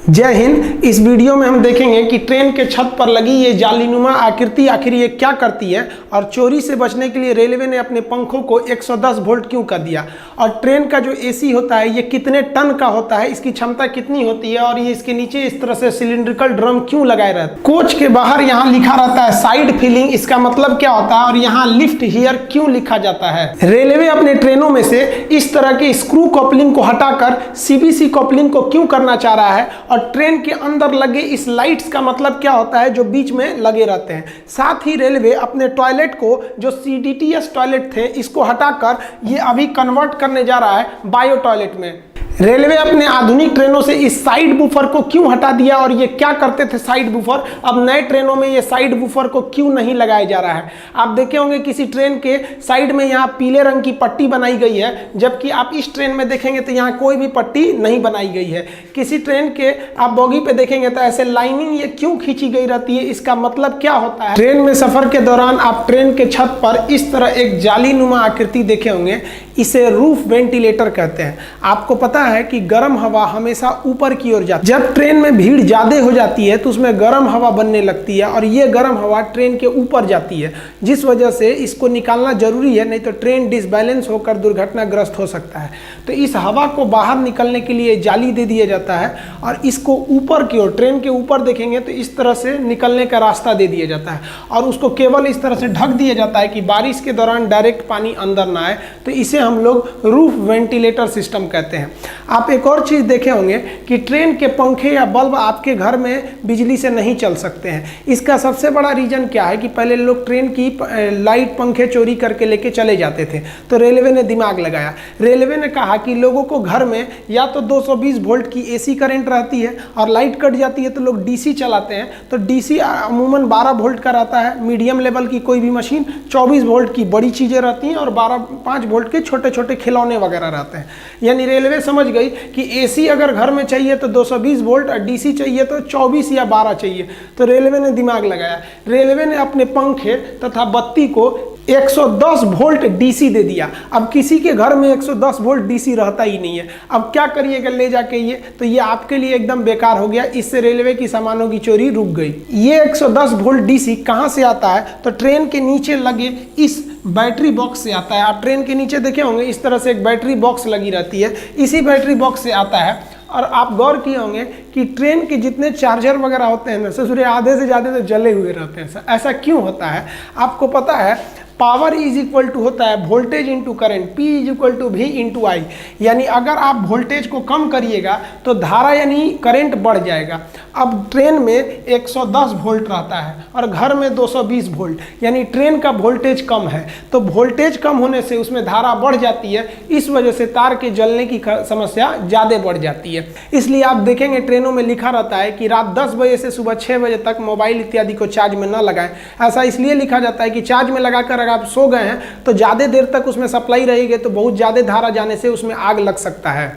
जय हिंद। इस वीडियो में हम देखेंगे कि ट्रेन के छत पर लगी ये जालीनुमा आकृति आखिर ये क्या करती है और चोरी से बचने के लिए रेलवे ने अपने पंखों को 110 वोल्ट क्यों कर दिया, और ट्रेन का जो एसी होता है ये कितने टन का होता है, इसकी क्षमता कितनी होती है, और ये इसके नीचे इस तरह से सिलिंड्रिकल ड्रम क्यों लगाए रहते हैं। कोच के बाहर यहाँ लिखा रहता है साइड फिलिंग, इसका मतलब क्या होता है, और यहाँ लिफ्ट हियर क्यों लिखा जाता है। रेलवे अपने ट्रेनों में से इस तरह के स्क्रू कपलिंग को हटाकर सीबीसी कपलिंग को क्यों करना चाह रहा है, और ट्रेन के अंदर लगे इस लाइट्स का मतलब क्या होता है जो बीच में लगे रहते हैं। साथ ही रेलवे अपने टॉयलेट को जो सीडीटीएस टॉयलेट थे इसको हटाकर ये अभी कन्वर्ट करने जा रहा है बायो टॉयलेट में। रेलवे अपने आधुनिक ट्रेनों से इस साइड बूफर को क्यों हटा दिया, और ये क्या करते थे साइड बूफर, अब नए ट्रेनों में ये साइड बूफर को क्यों नहीं लगाया जा रहा है। आप देखे होंगे किसी ट्रेन के साइड में यहाँ पीले रंग की पट्टी बनाई गई है, जबकि आप इस ट्रेन में देखेंगे तो यहाँ कोई भी पट्टी नहीं बनाई गई है। किसी ट्रेन के आप बोगी पे देखेंगे तो ऐसे लाइनिंग ये क्यों खींची गई रहती है, इसका मतलब क्या होता है। ट्रेन में सफर के दौरान आप ट्रेन के छत पर इस तरह एक जालीनुमा आकृति देखे होंगे, इसे रूफ वेंटिलेटर कहते हैं। आपको पता है कि गर्म हवा हमेशा ऊपर की ओर जाती है। जब ट्रेन में भीड़ ज्यादा हो जाती है तो उसमें गर्म हवा बनने लगती है, और ये गर्म हवा ट्रेन के ऊपर जाती है, जिस वजह से इसको निकालना जरूरी है, नहीं तो ट्रेन डिसबैलेंस होकर दुर्घटनाग्रस्त हो सकता है। तो इस हवा को बाहर निकलने के लिए जाली दे दिया जाता है, और इसको ऊपर की ओर ट्रेन के ऊपर देखेंगे तो इस तरह से निकलने का रास्ता दे दिया जाता है, और उसको केवल इस तरह से ढक दिया जाता है कि बारिश के दौरान डायरेक्ट पानी अंदर ना आए। तो इसे हम लोग रूफ वेंटिलेटर सिस्टम कहते हैं। आप एक और चीज देखे होंगे कि ट्रेन के पंखे या बल्ब आपके घर में बिजली से नहीं चल सकते हैं। इसका सबसे बड़ा रीजन क्या है कि पहले लोग ट्रेन की लाइट पंखे चोरी करके लेके चले जाते थे, तो रेलवे ने दिमाग लगाया। रेलवे ने कहा कि लोगों को घर में या तो 220 वोल्ट की एसी करंट रहती है, और लाइट कट जाती है तो लोग डीसी चलाते हैं। तो डीसी अमूमन 12 वोल्ट का रहता है, मीडियम लेवल की कोई भी मशीन 24 वोल्ट की बड़ी चीजें रहती हैं, और 5 वोल्ट के छोटे छोटे खिलौने वगैरह रहते हैं। यानी रेलवे समझ गई कि एसी अगर घर में चाहिए तो 220 वोल्ट, और डीसी चाहिए तो 24 या 12 चाहिए। तो रेलवे ने दिमाग लगाया। रेलवे ने अपने पंखे तथा बत्ती को 110 वोल्ट डीसी दे दिया। अब किसी के घर में 110 वोल्ट डीसी रहता ही नहीं है। अब क्या करिएगा ले जाके ये, तो ये आपके लिए एकदम बेकार हो गया। इससे रेलवे की सामानों की चोरी रुक गई। ये 110 वोल्ट डीसी कहाँ से आता है, तो ट्रेन के नीचे लगे इस बैटरी बॉक्स से आता है। आप ट्रेन के नीचे देखे होंगे इस तरह से एक बैटरी बॉक्स लगी रहती है, इसी बैटरी बॉक्स से आता है। और आप गौर किए होंगे कि ट्रेन के जितने चार्जर वगैरह होते हैं ना ससुरे आधे से ज़्यादा तो जले हुए रहते हैं। ऐसा क्यों होता है आपको पता है। पावर इज इक्वल टू होता है voltage into current, P is equal to V into I. यानी अगर आप वोल्टेज को कम करिएगा तो धारा यानी करंट बढ़ जाएगा। अब ट्रेन में 110 वोल्ट रहता है और घर में 220 वोल्ट, यानी ट्रेन का वोल्टेज कम है, तो वोल्टेज कम होने से उसमें धारा बढ़ जाती है। इस वजह से तार के जलने की समस्या ज़्यादा बढ़ जाती है। इसलिए आप देखेंगे ट्रेनों में लिखा रहता है कि रात 10 बजे से सुबह 6 बजे तक मोबाइल इत्यादि को चार्ज में न लगाएं। ऐसा इसलिए लिखा जाता है कि चार्ज में लगाकर अगर आप सो गए हैं तो ज़्यादा देर तक उसमें सप्लाई रहेगी, तो बहुत ज़्यादा धारा जाने से उसमें आग लग सकता है।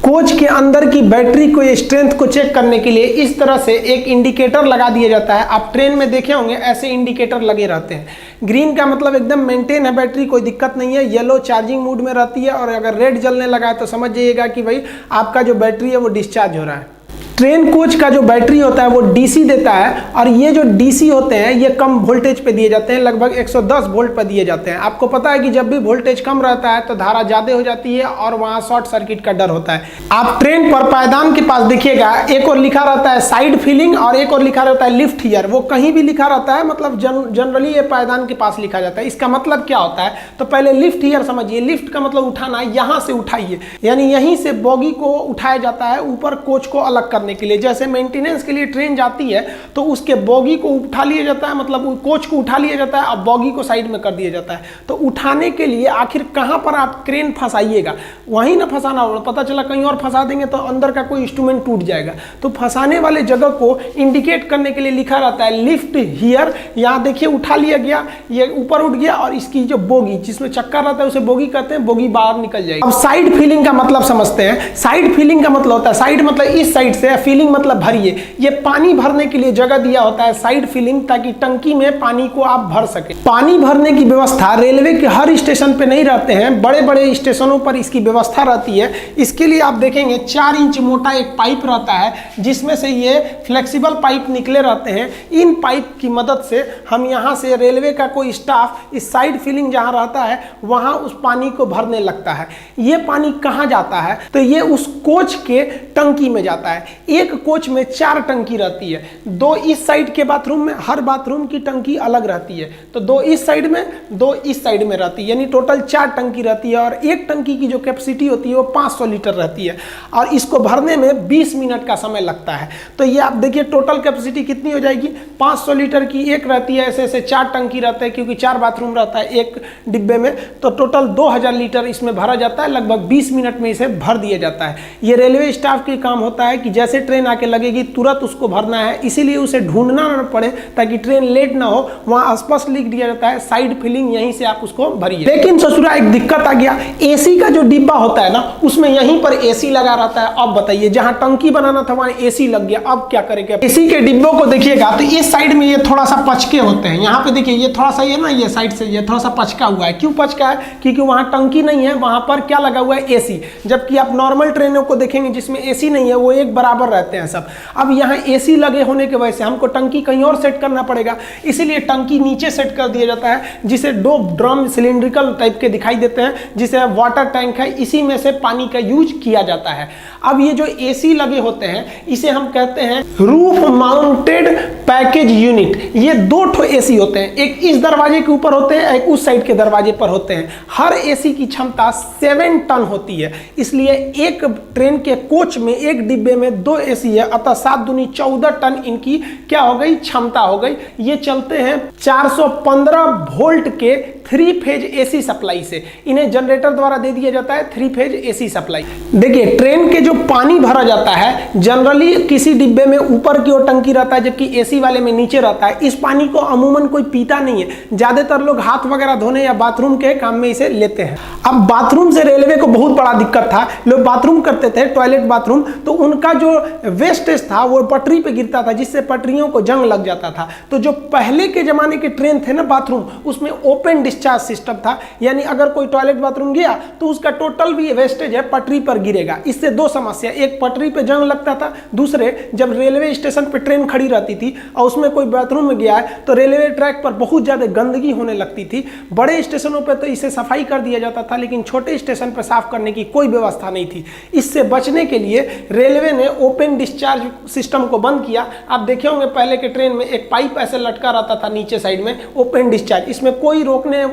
कोच के अंदर की बैटरी को स्ट्रेंथ को चेक करने के लिए इस तरह से एक इंडिकेटर लगा दिया जाता है। आप ट्रेन में देखे होंगे ऐसे इंडिकेटर लगे रहते हैं। ग्रीन का मतलब एकदम मेंटेन है बैटरी, कोई दिक्कत नहीं है। येलो चार्जिंग मूड में रहती है, और अगर रेड जलने लगा है तो समझ जाइएगा कि भाई आपका जो बैटरी है वो डिस्चार्ज हो रहा है। ट्रेन कोच का जो बैटरी होता है वो डीसी देता है, और ये जो डीसी होते हैं ये कम वोल्टेज पे दिए जाते हैं, लगभग 110 वोल्ट पर दिए जाते हैं। आपको पता है कि जब भी वोल्टेज कम रहता है तो धारा ज़्यादा हो जाती है और वहाँ शॉर्ट सर्किट का डर होता है। आप ट्रेन पर पायदान के पास देखिएगा, एक और लिखा रहता है साइड फिलिंग और एक और लिखा रहता है लिफ्ट हियर। वो कहीं भी लिखा रहता है, मतलब जनरली ये पायदान के पास लिखा जाता है। इसका मतलब क्या होता है, तो पहले लिफ्ट हियर समझिए। लिफ्ट का मतलब उठाना, यहाँ से उठाइए, यानी यहीं से बोगी को उठाया जाता है ऊपर कोच को अलग करने के लिए। जैसे मेंटेनेंस के लिए ट्रेन जाती है तो उसके बोगी को उठा लिया जाता है, मतलब कोच को उठा लिया जाता है, अब बोगी को साइड में कर दिया जाता है। तो उठाने के लिए आखिर कहां पर आप क्रेन फंसाइएगा, वहीं ना फंसाना होगा। पता चला कहीं और फंसा देंगे तो अंदर का कोई इंस्ट्रूमेंट टूट जाएगा। तो फंसाने वाले जगह को इंडिकेट करने के लिए लिखा रहता है लिफ्ट हियर। यहाँ देखिए उठा लिया गया, ये ऊपर उठ गया, और इसकी जो बोगी जिसमें चक्कर रहता है उसे बोगी कहते हैं, बोगी बाहर निकल जाएगी। अब साइड फीलिंग का मतलब समझते हैं। साइड फीलिंग का मतलब होता है, साइड मतलब इस साइड से फिलिंग मतलब भरिए, ये पानी भरने के लिए जगह दिया होता है साइड फिलिंग, ताकि टंकी में पानी को आप भर सके। पानी भरने की व्यवस्था रेलवे के हर स्टेशन पे नहीं रहते हैं, बड़े बड़े स्टेशनों पर इसकी व्यवस्था रहती है। इसके लिए आप देखेंगे 4 इंच मोटा एक पाइप रहता है, जिसमें से ये फ्लेक्सिबल पाइप निकले रहते हैं। इन पाइप की मदद से हम यहाँ से रेलवे का कोई स्टाफ इस साइड फिलिंग जहाँ रहता है वहाँ उस पानी को भरने लगता है। ये पानी कहाँ जाता है, तो ये उस कोच के टंकी में जाता है। एक कोच में 4 टंकी रहती है, 2 इस साइड के बाथरूम में, हर बाथरूम की टंकी अलग रहती है, तो 2 इस साइड में 2 इस साइड में रहती है, यानी टोटल 4 टंकी रहती है। और एक टंकी की जो कैपेसिटी होती है वो 500 लीटर रहती है, और इसको भरने में 20 मिनट का समय लगता है। तो ये आप देखिए टोटल कैपेसिटी कितनी हो जाएगी, 500 लीटर की एक रहती है, ऐसे ऐसे 4 टंकी रहते हैं, क्योंकि 4 बाथरूम रहता है एक डिब्बे में, तो टोटल 2000 लीटर इसमें भरा जाता है। लगभग 20 मिनट में इसे भर दिया जाता है। ये रेलवे स्टाफ का काम होता है कि जैसे ट्रेन आके लगेगी तुरंत उसको भरना है, इसीलिए उसे ढूंढना ना पड़े, ताकि ट्रेन लेट ना हो। वहां स्पष्ट लिख दिया जाता है साइड फिलिंग, यहीं से आप उसको भरिए। लेकिन ससुरा एक दिक्कत आ गया, एसी का जो डिब्बा होता है ना, उसमें यहीं पर एसी लगा रहता है। अब बताइए, जहां टंकी बनाना था वहां एसी लग गया, अब क्या करेंगे। एसी के डिब्बों को देखिएगा तो इस साइड में ये थोड़ा सा पचके होते हैं, यहाँ पे देखिए ये थोड़ा सा, ये ना ये साइड से ये थोड़ा सा पचका हुआ है। क्यों पचका है, क्योंकि वहां टंकी नहीं है, वहां पर क्या लगा हुआ है, एसी। जबकि आप नॉर्मल ट्रेनों को देखेंगे जिसमें एसी नहीं है, वो एक बराबर रहते हैं सब। अब यहाँ एसी लगे होने की वजह से हमको टंकी कहीं और सेट करना पड़ेगा, इसीलिए टंकी नीचे सेट कर दिया जाता है, जिसे 2 ड्रम सिलिंड्रिकल टाइप के दिखाई देते हैं, जिसे वाटर टैंक है, इसी में से पानी का यूज किया जाता है। अब ये जो एसी लगे होते हैं इसे हम कहते हैं रूफ माउंटेड पैकेज यूनिट। ये 2 ठो एसी होते हैं, एक इस दरवाजे के ऊपर होते हैं, एक उस साइड के दरवाजे पर होते हैं। हर एसी की क्षमता 7 टन होती है, इसलिए एक ट्रेन के कोच में एक डिब्बे में 2 एसी है, अतः 7 दूनी 14 टन इनकी क्या हो गई, क्षमता हो गई। ये चलते हैं 415 वोल्ट के 3 फेज एसी सप्लाई से। इन्हें जनरेटर द्वारा दे दिया जाता है 3 फेज एसी सप्लाई। देखिए ट्रेन के जो पानी भरा जाता है, जनरली किसी डिब्बे में ऊपर की ओर टंकी रहता है, जबकि एसी वाले में नीचे रहता है। इस पानी को अमूमन कोई पीता नहीं है, ज्यादातर लोग हाथ वगैरह धोने या बाथरूम के काम में इसे लेते हैं। अब बाथरूम से रेलवे को बहुत बड़ा दिक्कत था, लोग बाथरूम करते थे, टॉयलेट बाथरूम, तो उनका जो वेस्टेज था वो पटरी पे गिरता था, जिससे पटरियों को जंग लग जाता था। तो जो पहले के जमाने के ट्रेन थे ना बाथरूम, उसमें ओपन डिस्चार्ज सिस्टम था, यानी अगर कोई टॉयलेट बाथरूम गया तो उसका टोटल भी वेस्टेज है पटरी पर गिरेगा। इससे 2 समस्या, एक पटरी पे जंग लगता था, दूसरे जब रेलवे स्टेशन पे ट्रेन खड़ी रहती थी और उसमें कोई बाथरूम में गया है तो रेलवे ट्रैक पर बहुत ज्यादा गंदगी होने लगती थी। बड़े स्टेशनों पे तो इसे सफाई कर दिया जाता था, लेकिन छोटे स्टेशन पर साफ करने की कोई व्यवस्था नहीं थी। इससे बचने के लिए रेलवे ने ओपन डिस्चार्ज सिस्टम को बंद किया। आप देखे होंगे पहले के ट्रेन में एक पाइप ऐसे लटका रहता था नीचे साइड में, ओपन डिस्चार्ज, इसमें कोई रोकने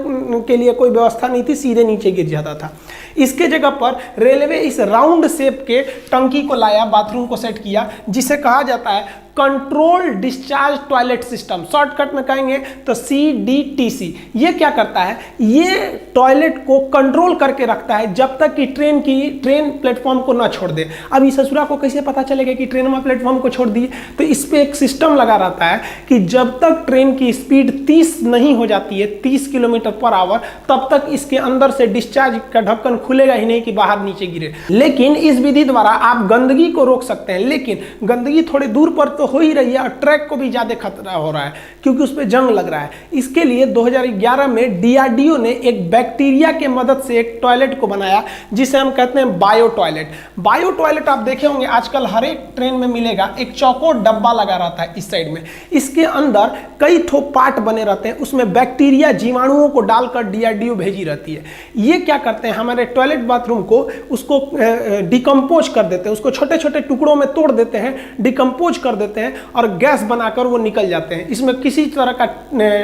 के लिए कोई व्यवस्था नहीं थी, सीधे नीचे गिर जाता था। इसके जगह पर रेलवे इस राउंड शेप के टंकी को लाया, बाथरूम को सेट किया, जिसे कहा जाता है control discharge toilet system, shortcut में कहेंगे तो CDTC। ये क्या करता है, ये टॉयलेट को कंट्रोल करके रखता है जब तक कि ट्रेन प्लेटफॉर्म को ना छोड़ दे। अब इस ससुरा को कैसे पता चलेगा कि ट्रेन में प्लेटफॉर्म को छोड़ दी, तो इस पे एक सिस्टम लगा रहता है कि जब तक ट्रेन की स्पीड 30 नहीं हो जाती है, 30 किलोमीटर पर आवर, तब तक इसके अंदर से डिस्चार्ज का ढक्कन खुलेगा ही नहीं कि बाहर नीचे गिरे। लेकिन इस विधि द्वारा आप गंदगी को रोक सकते हैं, लेकिन गंदगी थोड़ी दूर पर तो हो ही रही है और ट्रैक को भी ज्यादा खतरा हो रहा है क्योंकि उस पर जंग लग रहा है। इसके लिए 2011 में DRDO ने एक बैक्टीरिया के मदद से एक टॉयलेट को बनाया, जिसे हम कहते हैं बायो टॉयलेट। बायो टॉयलेट आप देखे होंगे आजकल हर एक ट्रेन में मिलेगा, एक चौकोर डब्बा लगा रहता है इस साइड में, इसके अंदर कई ठो पार्ट बने रहते हैं, उसमें बैक्टीरिया जीवाणुओं को डालकर DRDO भेजी रहती है। ये क्या करते हैं, हमारे टॉयलेट बाथरूम को उसको डिकम्पोज कर देते हैं, उसको छोटे छोटे टुकड़ों में तोड़ देते हैं, डिकम्पोज कर देते हैं और गैस बनाकर वो निकल जाते हैं। इसमें किसी तरह का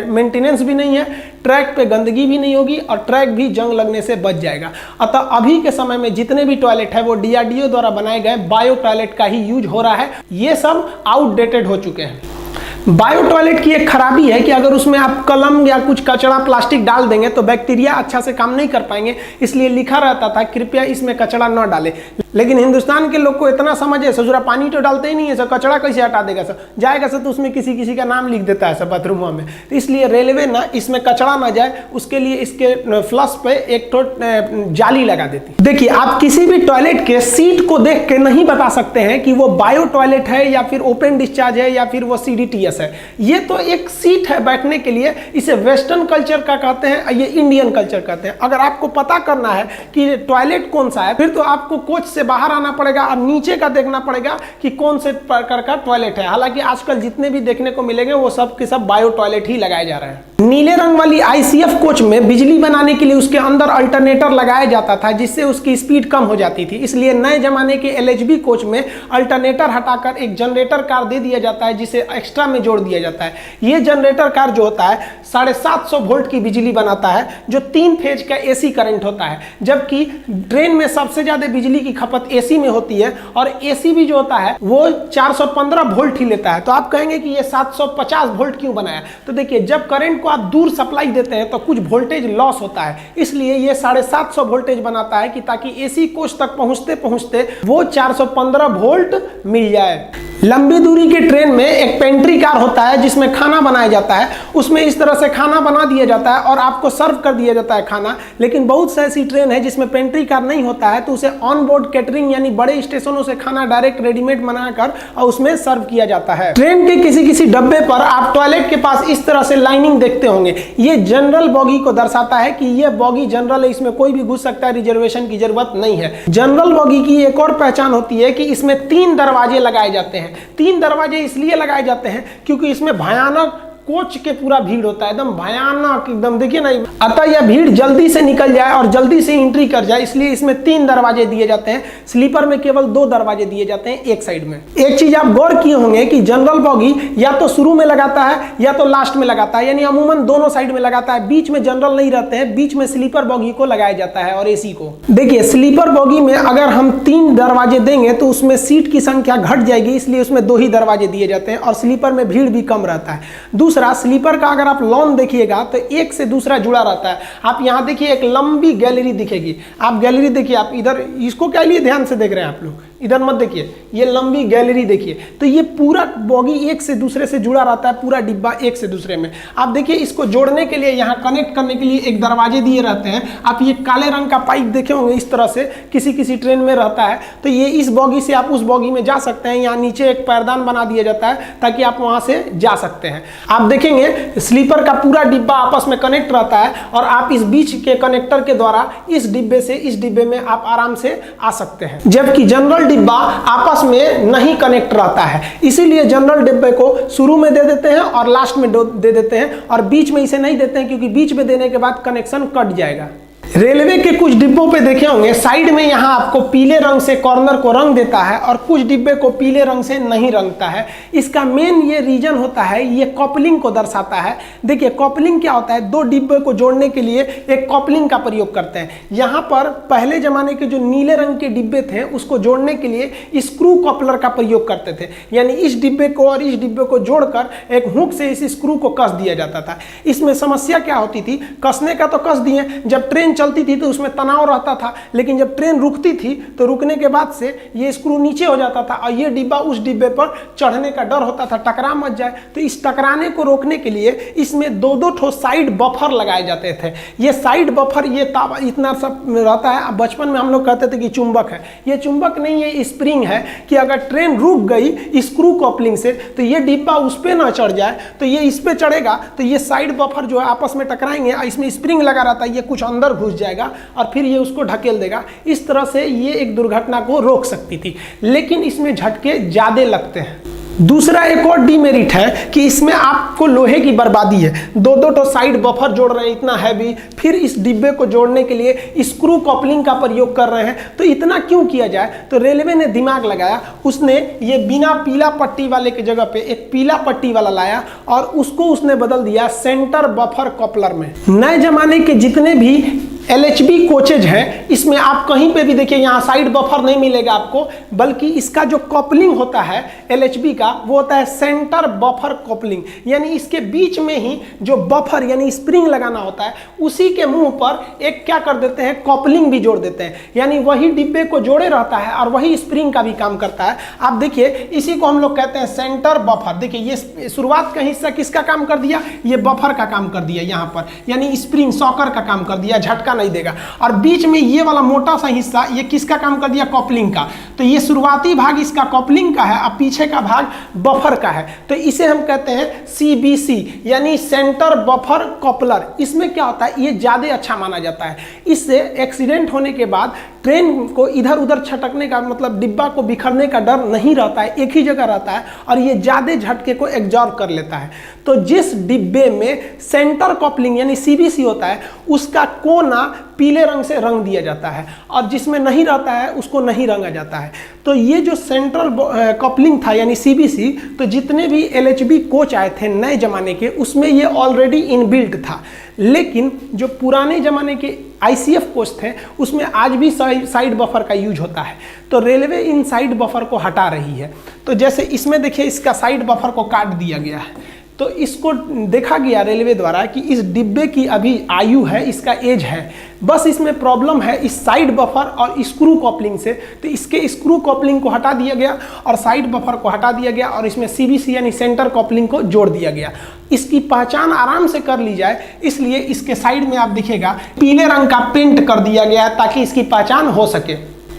मेंटेनेंस भी नहीं है, ट्रैक पे गंदगी भी नहीं होगी और ट्रैक भी जंग लगने से बच जाएगा। अतः अभी के समय में जितने भी टॉयलेट है वो DRDO द्वारा बनाए गए बायो टॉयलेट का ही यूज हो रहा है। ये सब आउटडेटेड हो चुके हैं। बायो टॉयलेट की एक खराबी है कि अगर उसमें आप कलम या कुछ कचरा प्लास्टिक डाल देंगे तो बैक्टीरिया अच्छा से काम नहीं कर पाएंगे, इसलिए लिखा रहता था कृपया इसमें कचरा न डालें। लेकिन हिंदुस्तान के लोग को इतना समझ है, ससुरा पानी तो डालते ही नहीं है, सर कचरा कैसे हटा देगा सर, जाएगा सर तो उसमें किसी किसी का नाम लिख देता है सर बाथरूमों में। तो इसलिए रेलवे ना इसमें कचरा ना जाए उसके लिए इसके फ्लश पे एक तो जाली लगा देती है। देखिए आप किसी भी टॉयलेट के सीट को देख के नहीं बता सकते हैं कि वो बायो टॉयलेट है या फिर ओपन डिस्चार्ज है या फिर वो CDTS है। ये तो एक सीट है बैठने के लिए, इसे वेस्टर्न कल्चर का कहते हैं, ये इंडियन कल्चर कहते हैं। अगर आपको पता करना है कि टॉयलेट कौन सा है फिर तो आपको कोच से बाहर आना पड़ेगा और नीचे का देखना पड़ेगा कि कौन से प्रकार का टॉयलेट है। हालांकि आजकल जितने भी देखने को मिलेंगे वो सब के सब बायो टॉयलेट ही लगाए जा रहे हैं। नीले रंग वाली ICF कोच में बिजली बनाने के लिए उसके अंदर अल्टरनेटर लगाया जाता था जिससे उसकी स्पीड कम हो जाती थी, इसलिए नए जमाने के LHB कोच में अल्टरनेटर हटाकर एक जनरेटर कार दे दिया जाता है जिसे एक्स्ट्रा में जोड़ दिया जाता है। ये जनरेटर कार जो होता है 750 वोल्ट की बिजली बनाता है जो 3 फेज का AC करंट होता है, जबकि ट्रेन में सबसे ज्यादा बिजली की खपत AC में होती है और AC भी जो होता है वो 415 वोल्ट ही लेता है। तो आप कहेंगे कि ये 750 वोल्ट क्यों बनाया? तो देखिए जब करंट को आप दूर सप्लाई देते हैं तो कुछ वोल्टेज लॉस होता है, इसलिए ये 750 वोल्टेज बनाता है कि ताकि AC कोच तक पहुंचते पहुंचते वो 415 वोल्ट मिल जाए। लंबी दूरी के ट्रेन में एक पेंट्री कार होता है जिसमें खाना बनाया जाता है, उसमें इस तरह से खाना बना दिया जाता है और आपको सर्व कर दिया जाता है खाना। लेकिन बहुत से ऐसी ट्रेन है जिसमें पेंट्री कार नहीं होता है तो उसे ऑन बोर्ड कैटरिंग यानी बड़े स्टेशनों से खाना डायरेक्ट रेडीमेड बनाकर और उसमें सर्व किया जाता है। ट्रेन के किसी किसी डब्बे पर आप टॉयलेट के पास इस तरह से लाइनिंग देखते होंगे, ये जनरल बॉगी को दर्शाता है कि ये बॉगी जनरल है, इसमें कोई भी घुस सकता है, रिजर्वेशन की जरूरत नहीं है। जनरल बॉगी की एक और पहचान होती है कि इसमें 3 दरवाजे लगाए जाते हैं। 3 दरवाजे इसलिए लगाए जाते हैं क्योंकि इसमें भयानक कोच के पूरा भीड़ होता है, एकदम भयानक, एकदम देखिए ना, अतः यह भीड़ जल्दी से निकल जाए और जल्दी से एंट्री कर जाए इसलिए इसमें 3 दरवाजे दिए जाते हैं। स्लीपर में केवल 2 दरवाजे दिए जाते हैं एक साइड में। एक चीज आप गौर किए होंगे कि जनरल बॉगी या तो शुरू में लगाता है या तो लास्ट में लगाता है, यानी अमूमन दोनों साइड में लगाता है, बीच में जनरल नहीं रहते हैं, बीच में स्लीपर बॉगी को लगाया जाता है और AC को। देखिए स्लीपर बॉगी में अगर हम 3 दरवाजे देंगे तो उसमें सीट की संख्या घट जाएगी, इसलिए उसमें 2 ही दरवाजे दिए जाते हैं और स्लीपर में भीड़ भी कम रहता है। दूसरा स्लीपर का अगर आप लॉन देखिएगा तो एक से दूसरा जुड़ा रहता है। आप यहां देखिए एक लंबी गैलरी दिखेगी, आप गैलरी देखिए, आप इधर इसको क्या लिए ध्यान से देख रहे हैं आप लोग, इधर मत देखिए, ये लंबी गैलरी देखिए। तो ये पूरा बॉगी एक से दूसरे से जुड़ा रहता है, पूरा डिब्बा एक से दूसरे में। आप देखिए इसको जोड़ने के लिए यहाँ कनेक्ट करने के लिए एक दरवाजे दिए रहते हैं। आप ये काले रंग का पाइप देखे होंगे, इस तरह से किसी किसी ट्रेन में रहता है। तो ये इस बॉगी से आप उस बॉगी में जा सकते हैं। यहाँ नीचे एक पैरदान बना दिया जाता है ताकि आप वहां से जा सकते हैं। आप देखेंगे स्लीपर का पूरा डिब्बा आपस में कनेक्ट रहता है और आप इस बीच के कनेक्टर के द्वारा इस डिब्बे से इस डिब्बे में आप आराम से आ सकते हैं, जबकि जनरल डिब्बा आपस में नहीं कनेक्ट रहता है। इसीलिए जनरल डिब्बे को शुरू में दे देते हैं और लास्ट में दे देते हैं और बीच में इसे नहीं देते हैं क्योंकि बीच में देने के बाद कनेक्शन कट जाएगा। रेलवे के कुछ डिब्बों पे देखे होंगे साइड में यहाँ आपको पीले रंग से कॉर्नर को रंग देता है और कुछ डिब्बे को पीले रंग से नहीं रंगता है। इसका मेन ये रीजन होता है, ये कॉपलिंग को दर्शाता है। देखिए कॉपलिंग क्या होता है, 2 डिब्बे को जोड़ने के लिए एक कॉपलिंग का प्रयोग करते हैं। यहाँ पर पहले जमाने के जो नीले रंग के डिब्बे थे उसको जोड़ने के लिए स्क्रू कॉपलर का प्रयोग करते थे, यानी इस डिब्बे को और इस डिब्बे को जोड़कर एक हुक से इस स्क्रू को कस दिया जाता था। इसमें समस्या क्या होती थी, कसने का तो कस दिए, जब ट्रेन चलती थी तो उसमें तनाव रहता था, लेकिन जब ट्रेन रुकती थी तो रुकने के बाद से ये स्क्रू नीचे हो जाता था और ये डिब्बा उस डिब्बे पर चढ़ने का डर होता था, टकरा मत जाए। तो इस टकराने को रोकने के लिए इसमें 2-2 ठो साइड बफर लगाए जाते थे। ये साइड बफर ये इतना सब रहता है, बचपन में हम लोग कहते थे कि चुंबक है। ये चुंबक नहीं है, स्प्रिंग है कि अगर ट्रेन रुक गई स्क्रू कॉपलिंग से तो ये डिब्बा उस पर ना चढ़ जाए, तो ये इस पे चढ़ेगा तो ये साइड बफर जो है आपस में टकराएंगे, इसमें स्प्रिंग लगा रहता है, ये कुछ अंदर घुस जाएगा और फिर ये उसको ढकेल देगा। इस तरह से ये एक दुर्घटना को रोक सकती थी, लेकिन इसमें झटके ज्यादा लगते हैं। दूसरा एक और डीमेरिट है कि इसमें आपको लोहे की बर्बादी है। 2-2 तो साइड बफर जोड़ रहे हैं इतना हैवी, फिर इस डिब्बे को जोड़ने के लिए स्क्रू कॉपलिंग का प्रयोग कर रहे हैं। तो इतना क्यों किया जाए, तो रेलवे ने दिमाग लगाया, उसने ये बिना पीला पट्टी वाले के जगह पे एक पीला पट्टी वाला लाया और उसको उसने बदल दिया सेंटर बफर कॉपलर में। नए जमाने के जितने भी LHB कोचेज हैं, इसमें आप कहीं पे भी देखिए यहाँ साइड बफर नहीं मिलेगा आपको, बल्कि इसका जो कपलिंग होता है LHB का वो होता है सेंटर बफर कपलिंग, यानी इसके बीच में ही जो बफर यानी स्प्रिंग लगाना होता है उसी के मुंह पर एक क्या कर देते हैं कपलिंग भी जोड़ देते हैं, यानी वही डिब्बे को जोड़े रहता है और वही स्प्रिंग का भी काम करता है। आप देखिए इसी को हम लोग कहते हैं सेंटर बफर। देखिए ये शुरुआत का हिस्सा किसका काम कर दिया, ये बफर का काम कर दिया यहाँ पर, यानी स्प्रिंग सॉकर का काम कर दिया, झटका नहीं देगा। और बीच में ये वाला मोटा सा हिस्सा ये किसका काम कर दिया, कपलिंग का। तो ये शुरुआती भाग इसका कपलिंग का है और पीछे का भाग बफर का है, तो इसे हम कहते हैं CBC यानी सेंटर बफर कपलर। इसमें क्या होता है, ये ज़्यादा अच्छा माना जाता है। इससे एक्सीडेंट होने के बाद ट्रेन को इधर उधर छटकने का मतलब डिब्बा को बिखरने का डर नहीं रहता है, एक ही जगह रहता है और ये ज़्यादा झटके को एब्जॉर्ब कर लेता है। तो जिस डिब्बे में सेंटर कपलिंग यानी CBC होता है उसका कोना पीले रंग से रंग दिया जाता है और जिसमें नहीं रहता है उसको नहीं रंगा जाता है। तो ये जो सेंट्रल कपलिंग था यानी CBC, तो जितने भी LHB कोच आए थे नए ज़माने के उसमें ये ऑलरेडी इनबिल्ट था, लेकिन जो पुराने ज़माने के ICF कोच थे उसमें आज भी साइड बफर का यूज होता है। तो रेलवे इन साइड बफर को हटा रही है। तो जैसे इसमें देखिए इसका साइड बफर को काट दिया गया है, तो इसको देखा गया रेलवे द्वारा कि इस डिब्बे की अभी आयु है, इसका एज है, बस इसमें प्रॉब्लम है इस साइड बफर और स्क्रू कपलिंग से। तो इसके स्क्रू कपलिंग को हटा दिया गया और साइड बफर को हटा दिया गया और इसमें CBC यानी सेंटर कपलिंग को जोड़ दिया गया। इसकी पहचान आराम से कर ली जाए इसलिए इसके साइड में आप दिखेगा पीले रंग का पेंट कर दिया गया है ताकि इसकी पहचान हो सके।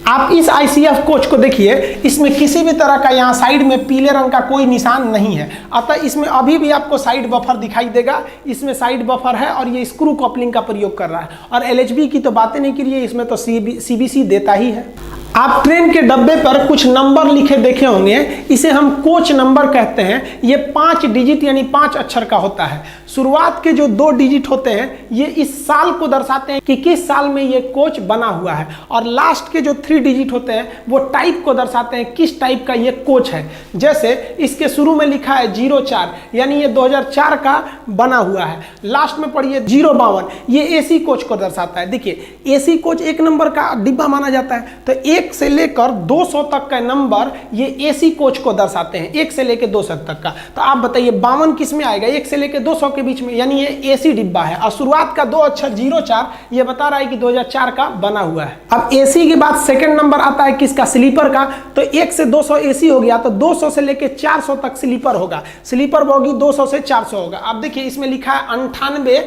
आप इस ICF कोच को देखिए, इसमें किसी भी तरह का यहाँ साइड में पीले रंग का कोई निशान नहीं है, अतः इसमें अभी भी आपको साइड बफर दिखाई देगा। इसमें साइड बफर है और ये स्क्रू कपलिंग का प्रयोग कर रहा है। और LHB की तो बातें नहीं करिए, इसमें तो CBC देता ही है। आप ट्रेन के डब्बे पर कुछ नंबर लिखे देखे होंगे, इसे हम कोच नंबर कहते हैं। ये 5 डिजिट यानी 5 अक्षर का होता है। शुरुआत के जो 2 डिजिट होते हैं ये इस साल को दर्शाते हैं कि किस साल में ये कोच बना हुआ है, और लास्ट के जो 3 डिजिट होते हैं वो टाइप को दर्शाते हैं किस टाइप का ये कोच है। जैसे इसके शुरू में लिखा है 04 यानी ये 2004 का बना हुआ है, लास्ट में पढ़िए 052 ये AC कोच को दर्शाता है। देखिए AC कोच 1 नंबर का डिब्बा माना जाता है, तो 1 से लेकर 200 तक का नंबर ये AC कोच को दर्शाते हैं, 1 से लेकर 200 तक का। तो आप बताइए 52 किस में आएगा, 1 से लेकर 200 के बीच में, यानी ये AC डिब्बा है। और शुरुआत का 2 अक्षर 04 ये बता रहा है कि 2004 का बना हुआ है। अब AC के बाद सेकंड नंबर आता है किसका, स्लीपर का। तो 1 से 200 AC हो गया, तो 200 से लेकर 400 तक स्लीपर होगा, स्लीपर बोगी 200 से 400 होगा। अब देखिए इसमें लिखा है 98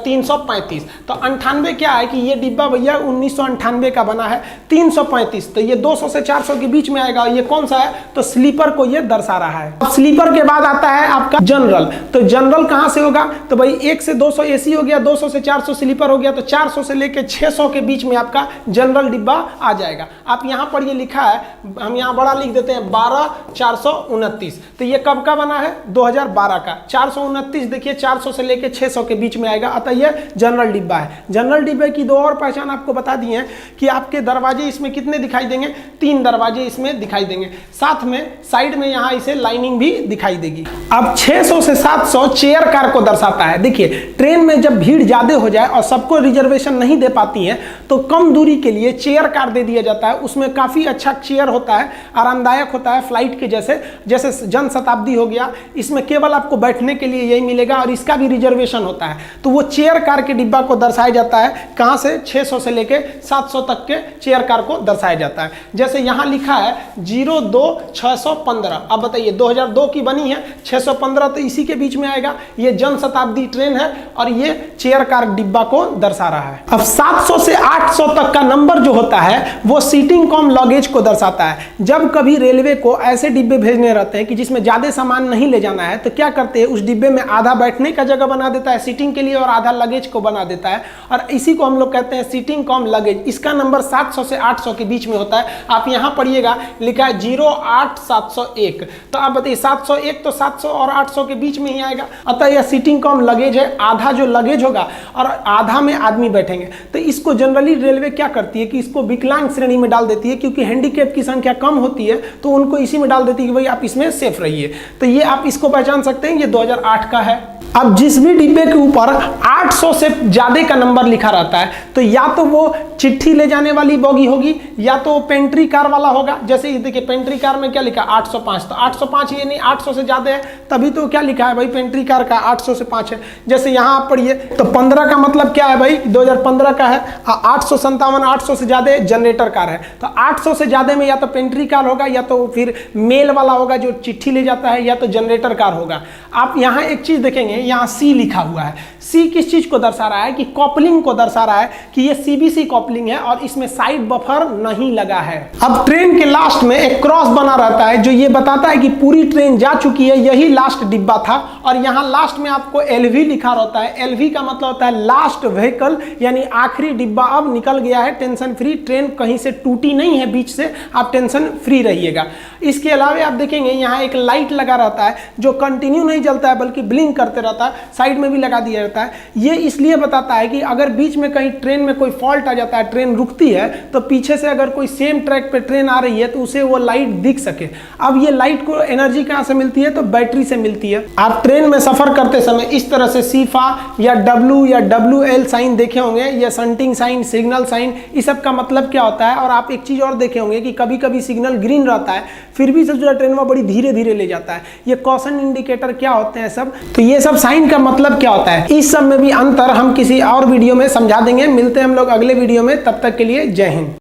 335, तो 98 क्या है कि ये डिब्बा भैया 1998 का बना है, 335 तो ये 200 से 400 के बीच में आएगा। ये कौन सा है, तो स्लीपर को ये दर्शा रहा है। अब स्लीपर के बाद आता है आपका जनरल। तो जनरल कहां से होगा, तो भाई 1 से 200 AC हो गया, 200 से 400 स्लीपर हो गया, तो 400 से लेकर 600 के बीच में आपका जनरल डिब्बा आ जाएगा। आप यहां पर ये लिखा है, हम यहां बड़ा लिख देते हैं 12429, तो ये कब का बना है, 2012 का। 429 देखिए 400 से लेकर 600 के बीच में आएगा, अतः ये जनरल डिब्बा है। जनरल डिब्बे की 2 और पहचान आपको बता दी है कि आपके दरवाजे इसमें कितने दिखाई देंगे, 3 दरवाजे इसमें दिखाई देंगे, साथ में साइड में यहां इसे लाइनिंग भी दिखाई देगी। अब 600 से 700 चेयर कार को दर्शाता है। देखिए ट्रेन में जब भीड़ ज्यादा हो जाए और सबको रिजर्वेशन नहीं दे पाती है तो कम दूरी के लिए चेयर कार दे दिया जाता है। उसमें काफी अच्छा चेयर होता है, आरामदायक होता है, फ्लाइट के जैसे जन शताब्दी हो गया, इसमें केवल आपको बैठने के लिए यही मिलेगा और इसका भी रिजर्वेशन होता है। तो वो चेयर कार के डिब्बा को दर्शाया जाता है, कहां से, 600 से लेकर 700 तक के चेयर कार को दर्शाया जाता है। जैसे यहां लिखा है 02-615, अब बताइए 2002 की बनी है, 615 तो इसी के बीच में आएगा। ये जन शताब्दी ट्रेन है और ये चेयर कार डिब्बा को दर्शा रहा है। अब 700 से 800 तक का नंबर जो होता है वो सीटिंग कम लगेज को दर्शाता है। जब कभी रेलवे को ऐसे डिब्बे भेजने रहते हैं कि जिसमें ज्यादा सामान नहीं ले जाना है, तो क्या करते हैं, उस डिब्बे में आधा बैठने का जगह बना देता है सीटिंग के लिए और आधा लगेज को बना देता है, और इसी को हम लोग कहते हैं सीटिंग कम लगेज। इसका नंबर 700 से 800 के बीच में होता है। आप यहां पढ़िएगा लिखा है 08701, तो आप बताइए 701 तो 700 और 800 के बीच में ही आएगा, अतः यह सीटिंग कम, लगेज है आधा, जो लगेज होगा और आधा में आदमी बैठेंगे। तो इसको जनरली रेलवे क्या करती है कि इसको विकलांग श्रेणी में डाल देती है, क्योंकि हैंडीकैप की संख्या कम होती है तो उनको इसी में डाल देती है कि भाई आप इसमें सेफ रहिए। तो ये आप इसको पहचान सकते हैं, ये 2008 का है। अब जिस भी डिब्बे के ऊपर 800 से ज्यादा का नंबर लिखा रहता है तो या तो वो चिट्ठी ले जाने वाली बोगी होगी या तो पेंट्री कार वाला होगा। जैसे ये देखिए पेंट्री कार में क्या लिखा 805, तो 805 ये नहीं 800 से ज्यादा है, तभी तो क्या लिखा है भाई पेंट्री कार का 800 से 5 है। जैसे यहाँ आप पढ़िए तो 15 का मतलब क्या है भाई 2015 का है, 857 800 से ज्यादा जनरेटर कार है। तो 800 से ज्यादा में या तो पेंट्री कार होगा या तो फिर मेल वाला होगा जो चिट्ठी ले जाता है, या तो जनरेटर कार होगा। आप यहाँ एक चीज देखेंगे, यहाँ सी लिखा हुआ है। सी किस चीज को दर्शा रहा है कि कॉपलिंग को दर्शा रहा है कि ये सीबीसी कॉपलिंग है और इसमें साइड बफर नहीं लगा है। अब ट्रेन के लास्ट में एक क्रॉस बना रहता है जो ये बताता है कि पूरी ट्रेन जा चुकी है, यही लास्ट डिब्बा था। और यहाँ लास्ट में आपको एलवी लिखा रहता है। एलवी का मतलब होता है लास्ट व्हीकल, यानी आखिरी डिब्बा अब निकल गया है, टेंशन फ्री, ट्रेन कहीं से टूटी नहीं है बीच से, आप टेंशन फ्री रहिएगा। इसके अलावा आप देखेंगे यहाँ एक लाइट लगा रहता है जो कंटिन्यू नहीं जलता है बल्कि ब्लिंक करते रहता है, साइड में भी लगा दिया रहता है। ये इसलिए बताता है कि अगर बीच में कहीं ट्रेन में कोई फॉल्ट आ जाता है, ट्रेन रुकती है, तो पीछे से अगर कोई सेम ट्रैक पे ट्रेन आ रही है तो उसे वो लाइट दिख सके। अब ये लाइट को एनर्जी कहाँ से मिलती है तो बैटरी से मिलती है। आप ट्रेन में सफर करते समय इस तरह से सीफा या डब्ल्यू या WL साइन देखे होंगे, या संटिंग साइन, सिग्नल साइन, इस सब का मतलब क्या होता है। और आप एक चीज और देखे होंगे कि कभी कभी सिग्नल ग्रीन रहता है फिर भी सबसे ट्रेन में बड़ी धीरे धीरे ले जाता है। ये कॉशन इंडिकेटर क्या होते हैं सब, तो ये सब साइन का मतलब क्या होता है, इस सब में भी अंतर हम किसी और वीडियो में समझा देंगे। मिलते हैं हम लोग अगले वीडियो में, तब तक के लिए जय हिंद।